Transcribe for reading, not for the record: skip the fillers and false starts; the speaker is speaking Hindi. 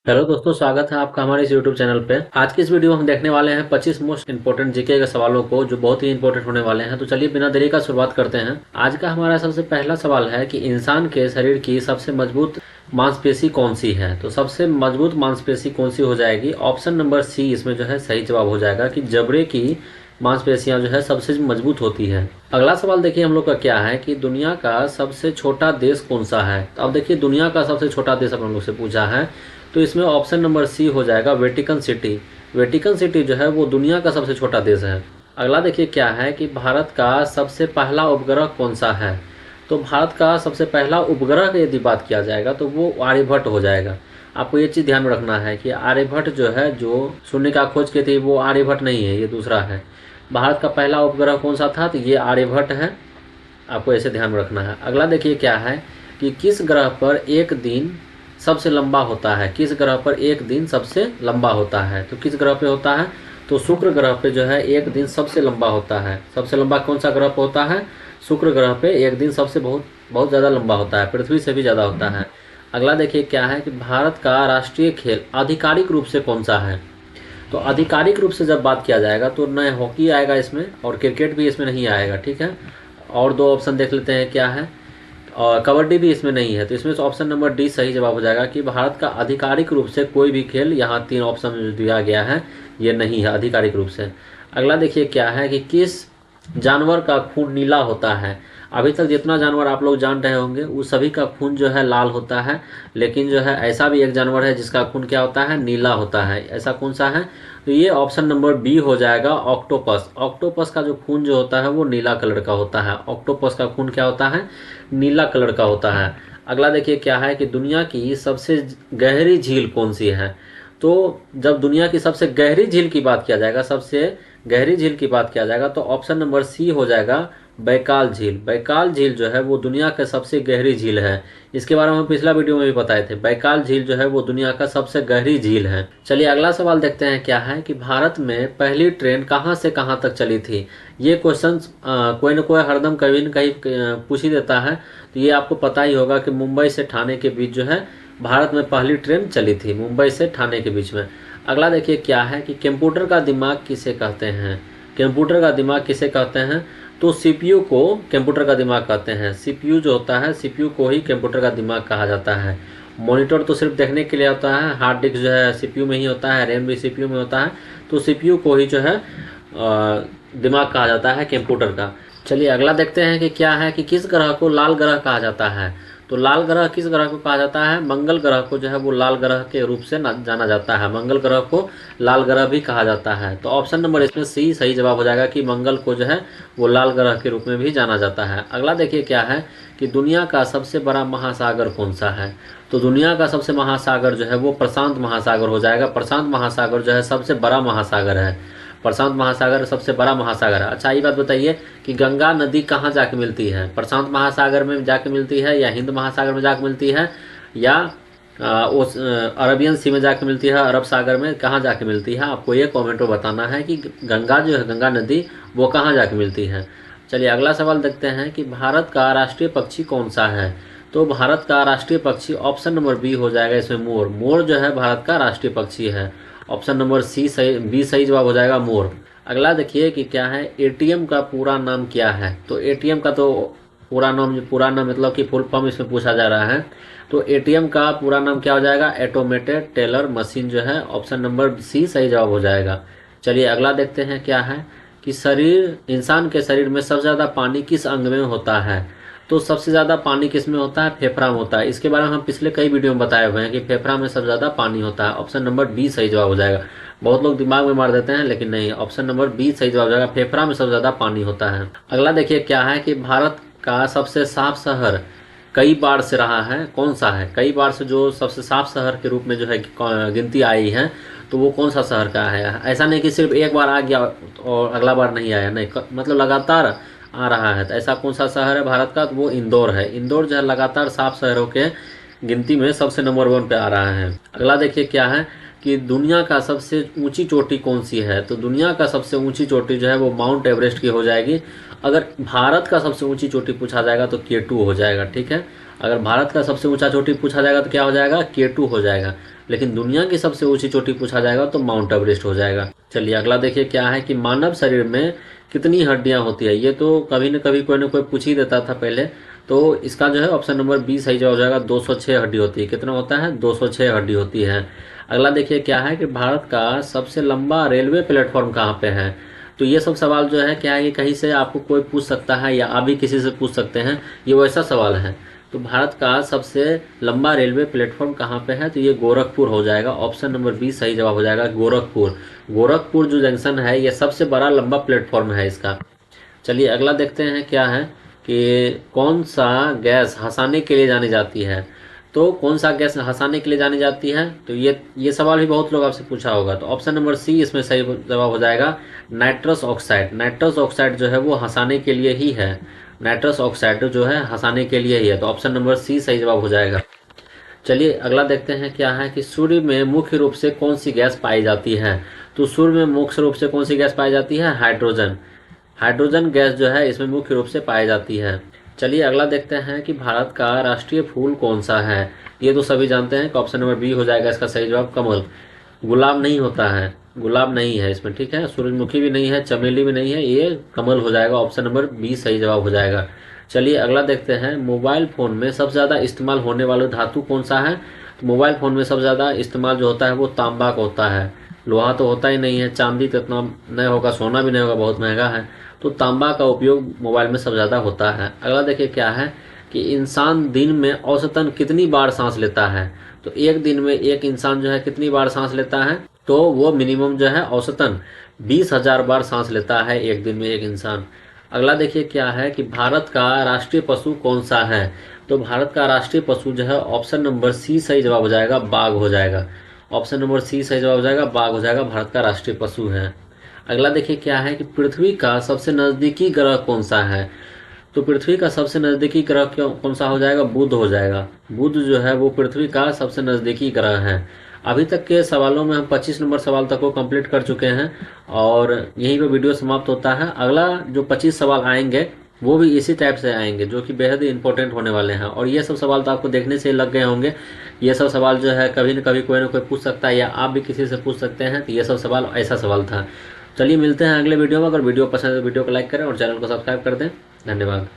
हेलो दोस्तों, स्वागत है आपका हमारे इस यूट्यूब चैनल पे। आज की इस वीडियो में हम देखने वाले हैं 25 मोस्ट इंपोर्टेंट जीके के सवालों को, जो बहुत ही इंपॉर्टेंट होने वाले हैं। तो चलिए बिना देरी का शुरुआत करते हैं। आज का हमारा सबसे पहला सवाल है कि इंसान के शरीर की सबसे मजबूत मांसपेशी कौन सी है। तो सबसे मजबूत मांसपेशी कौन सी हो जाएगी? ऑप्शन नंबर सी इसमें जो है सही जवाब हो जाएगा कि जबड़े की मांसपेशियां जो है सबसे मजबूत होती है। अगला सवाल देखिए हम लोग का क्या है कि दुनिया का सबसे छोटा देश कौन सा है। तो अब देखिए दुनिया का सबसे छोटा देश हम लोग से पूछा है, तो इसमें ऑप्शन नंबर सी हो जाएगा वेटिकन सिटी। वेटिकन सिटी जो है वो दुनिया का सबसे छोटा देश है। अगला देखिए क्या है कि भारत का सबसे पहला उपग्रह कौन सा है। तो भारत का सबसे पहला उपग्रह की यदि बात किया जाएगा तो वो आर्यभट्ट हो जाएगा। आपको ये चीज़ ध्यान में रखना है कि आर्यभट्ट जो है, जो शून्य का खोज की थी, वो आर्यभट्ट नहीं है, ये दूसरा है। भारत का पहला उपग्रह कौन सा था, तो ये आर्यभट्ट है। आपको ऐसे ध्यान में रखना है। अगला देखिए क्या है कि किस ग्रह पर एक दिन सबसे लंबा होता है। किस ग्रह पर एक दिन सबसे लंबा होता है, तो किस ग्रह पे होता है? तो शुक्र ग्रह पे जो है एक दिन सबसे लंबा होता है। सबसे लंबा कौन सा ग्रह पे होता है? शुक्र ग्रह पे एक दिन सबसे बहुत बहुत ज़्यादा लंबा होता है, पृथ्वी से भी ज़्यादा होता है। अगला देखिए क्या है कि भारत का राष्ट्रीय खेल आधिकारिक रूप से कौन सा है। तो आधिकारिक रूप से जब बात किया जाएगा तो न हॉकी आएगा इसमें, और क्रिकेट भी इसमें नहीं आएगा, ठीक है। और दो ऑप्शन देख लेते हैं क्या है। और कबड्डी भी इसमें नहीं है। तो इसमें से ऑप्शन नंबर डी सही जवाब हो जाएगा कि भारत का आधिकारिक रूप से कोई भी खेल, यहाँ तीन ऑप्शन जो दिया गया है ये नहीं है आधिकारिक रूप से। अगला देखिए क्या है कि किस जानवर का खून नीला होता है। अभी तक जितना जानवर आप लोग जान रहे होंगे वो सभी का खून जो है लाल होता है, लेकिन जो है ऐसा भी एक जानवर है जिसका खून क्या होता है, नीला होता है। ऐसा कौन सा है? तो ये ऑप्शन नंबर बी हो जाएगा, ऑक्टोपस। ऑक्टोपस का जो खून जो होता है वो नीला कलर का होता है। ऑक्टोपस का खून क्या होता है? नीला कलर का होता है। अगला देखिए क्या है कि दुनिया की सबसे गहरी झील कौन सी है। तो जब दुनिया की सबसे गहरी झील की बात किया जाएगा, सबसे गहरी झील की बात किया जाएगा, तो ऑप्शन नंबर सी हो जाएगा बैकाल झील। बैकाल झील जो है वो दुनिया का सबसे गहरी झील है। इसके बारे में हम पिछला वीडियो में भी बताए थे। बैकाल झील जो है वो दुनिया का सबसे गहरी झील है। चलिए अगला सवाल देखते हैं क्या है कि भारत में पहली ट्रेन कहाँ से कहाँ तक चली थी। ये क्वेश्चन कोई न कोई हरदम कभी न कहीं पूछ ही देता है। तो ये आपको पता ही होगा कि मुंबई से ठाणे के बीच जो है भारत में पहली ट्रेन चली थी, मुंबई से ठाणे के बीच में। अगला देखिए क्या है कि कंप्यूटर का दिमाग किसे कहते हैं। कंप्यूटर का दिमाग किसे कहते हैं? तो सीपीयू को कंप्यूटर का दिमाग कहते हैं। सीपीयू जो होता है, सीपीयू को ही कंप्यूटर का दिमाग कहा जाता है। मॉनिटर तो सिर्फ देखने के लिए होता है, हार्ड डिस्क जो है सीपीयू में ही होता है, रैम भी सीपीयू में होता है। तो सीपीयू को ही जो है दिमाग कहा जाता है कंप्यूटर का। चलिए अगला देखते हैं कि क्या है कि किस ग्रह को लाल ग्रह कहा जाता है। तो लाल ग्रह किस ग्रह को कहा जाता है? मंगल ग्रह को जो है वो लाल ग्रह के रूप से जाना जाता है। मंगल ग्रह को लाल ग्रह भी कहा जाता है। तो ऑप्शन नंबर इसमें सी सही जवाब हो जाएगा कि मंगल को जो है वो लाल ग्रह के रूप में भी जाना जाता है। अगला देखिए क्या है कि दुनिया का सबसे बड़ा महासागर कौन सा है। तो दुनिया का सबसे महासागर जो है वो प्रशांत महासागर हो जाएगा। प्रशांत महासागर जो है सबसे बड़ा महासागर है। प्रशांत महासागर सबसे बड़ा महासागर है। अच्छा ये बात बताइए कि गंगा नदी कहाँ जाके मिलती है? प्रशांत महासागर में जाके मिलती है, या हिंद महासागर में जाके मिलती है, या उस अरबियन सी में जाके मिलती है, अरब सागर में कहाँ जाके मिलती है? आपको ये कमेंट में बताना है कि गंगा जो है, गंगा नदी, वो कहाँ जाके मिलती है। चलिए अगला सवाल देखते हैं कि भारत का राष्ट्रीय पक्षी कौन सा है। तो भारत का राष्ट्रीय पक्षी ऑप्शन नंबर बी हो जाएगा इसमें मोर। मोर जो है भारत का राष्ट्रीय पक्षी है। ऑप्शन नंबर सी सही, बी सही जवाब हो जाएगा मोर। अगला देखिए कि क्या है, एटीएम का पूरा नाम क्या है। तो एटीएम का तो पूरा नाम मतलब कि फुल फॉर्म इसमें पूछा जा रहा है। तो एटीएम का पूरा नाम क्या हो जाएगा? ऑटोमेटेड टेलर मशीन जो है। ऑप्शन नंबर सी सही जवाब हो जाएगा। चलिए अगला देखते हैं क्या है कि इंसान के शरीर में सबसे ज़्यादा पानी किस अंग में होता है। तो सबसे ज़्यादा पानी किस में होता है? फेफड़ा में होता है। इसके बारे में हम पिछले कई वीडियो में बताए हुए हैं कि फेफड़ा में सबसे ज़्यादा पानी होता है। ऑप्शन नंबर बी सही जवाब हो जाएगा। बहुत लोग दिमाग में मार देते हैं, लेकिन नहीं, ऑप्शन नंबर बी सही जवाब हो जाएगा। फेफड़ा में सबसे ज़्यादा पानी होता है। अगला देखिए क्या है कि भारत का सबसे साफ शहर कई बार से रहा है, कौन सा है? कई बार से जो सबसे साफ शहर के रूप में जो है गिनती आई है, तो वो कौन सा शहर का है? ऐसा नहीं कि सिर्फ एक बार आ गया और अगला बार नहीं आया, नहीं, मतलब लगातार आ रहा है। तो ऐसा कौन सा शहर है भारत का? तो वो इंदौर है। इंदौर जो है लगातार साफ शहरों के गिनती में सबसे नंबर 1 पे आ रहा है। अगला देखिए क्या है कि दुनिया का सबसे ऊंची चोटी कौन सी है। तो दुनिया का सबसे ऊंची चोटी जो है वो माउंट एवरेस्ट की हो जाएगी। अगर भारत का सबसे ऊंची चोटी पूछा जाएगा तो K2 हो जाएगा, ठीक है। अगर भारत का सबसे ऊंचा चोटी पूछा जाएगा तो क्या हो जाएगा? K2 हो जाएगा। लेकिन दुनिया की सबसे ऊंची चोटी पूछा जाएगा तो माउंट एवरेस्ट हो जाएगा। चलिए अगला देखिए क्या है कि मानव शरीर में कितनी हड्डियां होती है। ये तो कभी न कभी कोई ना कोई पूछ ही देता था पहले, तो इसका जो है ऑप्शन नंबर बी सही जवाब हो जाएगा। 206 हड्डी होती है। कितना होता है? 206 हड्डी होती है। अगला देखिए क्या है कि भारत का सबसे लंबा रेलवे प्लेटफॉर्म कहाँ पे है। तो ये सब सवाल जो है क्या है कि कहीं से आपको कोई पूछ सकता है या आप भी किसी से पूछ सकते हैं, ये वैसा सवाल है। तो भारत का सबसे लंबा रेलवे प्लेटफॉर्म कहाँ पे है, तो ये गोरखपुर हो जाएगा। ऑप्शन नंबर बी सही जवाब हो जाएगा, गोरखपुर। गोरखपुर जो जंक्शन है ये सबसे बड़ा लंबा प्लेटफॉर्म है इसका। चलिए अगला देखते हैं क्या है कि कौन सा गैस हंसाने के लिए जानी जाती है। तो कौन सा गैस हंसाने के लिए जानी जाती है, तो ये सवाल भी बहुत लोग आपसे पूछा होगा। तो ऑप्शन नंबर सी इसमें सही जवाब हो जाएगा, नाइट्रस ऑक्साइड। नाइट्रस ऑक्साइड जो है वो हंसाने के लिए ही है। नाइट्रस ऑक्साइड जो है हंसाने के लिए ही है। तो ऑप्शन नंबर सी सही जवाब हो जाएगा। चलिए अगला देखते हैं क्या है कि सूर्य में मुख्य रूप से कौन सी गैस पाई जाती है। तो सूर्य में मुख्य रूप से कौन सी गैस पाई जाती है? हाइड्रोजन। हाइड्रोजन गैस जो है इसमें मुख्य रूप से पाई जाती है। चलिए अगला देखते हैं कि भारत का राष्ट्रीय फूल कौन सा है। ये तो सभी जानते हैं कि ऑप्शन नंबर बी हो जाएगा इसका सही जवाब, कमल। गुलाब नहीं होता है, गुलाब नहीं है इसमें, ठीक है। सूरजमुखी भी नहीं है, चमेली भी नहीं है, ये कमल हो जाएगा। ऑप्शन नंबर बी सही जवाब हो जाएगा। चलिए अगला देखते हैं, मोबाइल फ़ोन में सबसे ज़्यादा इस्तेमाल होने वाला धातु कौन सा है। तो मोबाइल फ़ोन में सबसे ज़्यादा इस्तेमाल जो होता है वो तांबा का होता है। लोहा तो होता ही नहीं है, चांदी तो इतना नहीं होगा, सोना भी नहीं होगा, बहुत महंगा है। तो तांबा का उपयोग मोबाइल में सबसे ज़्यादा होता है। अगला देखिए क्या है कि इंसान दिन में औसतन कितनी बार सांस लेता है। तो एक दिन में एक इंसान जो है कितनी बार सांस लेता है, तो वो मिनिमम जो है औसतन 20,000 बार सांस लेता है एक दिन में एक इंसान। अगला देखिए क्या है कि भारत का राष्ट्रीय पशु कौन सा है। तो भारत का राष्ट्रीय पशु जो है ऑप्शन नंबर सी सही जवाब हो जाएगा, बाघ हो जाएगा। ऑप्शन नंबर सी सही जवाब हो जाएगा, बाघ हो जाएगा, भारत का राष्ट्रीय पशु है। अगला देखिए क्या है कि पृथ्वी का सबसे नज़दीकी ग्रह कौन सा है। तो पृथ्वी का सबसे नज़दीकी ग्रह कौन सा हो जाएगा? बुध हो जाएगा। बुध जो है वो पृथ्वी का सबसे नज़दीकी ग्रह है। अभी तक के सवालों में हम 25 नंबर सवाल तक को कंप्लीट कर चुके हैं और यहीं पे वीडियो समाप्त होता है। अगला जो 25 सवाल आएंगे वो भी इसी टाइप से आएंगे जो कि बेहद ही इंपॉर्टेंट होने वाले हैं। और ये सब सवाल तो आपको देखने से लग गए होंगे। ये सब सवाल जो है कभी न कभी कोई ना कोई पूछ सकता है या आप भी किसी से पूछ सकते हैं। तो ये सब सवाल ऐसा सवाल था। चलिए मिलते हैं अगले वीडियो में। अगर वीडियो पसंद है तो वीडियो को लाइक करें और चैनल को सब्सक्राइब कर दें। धन्यवाद।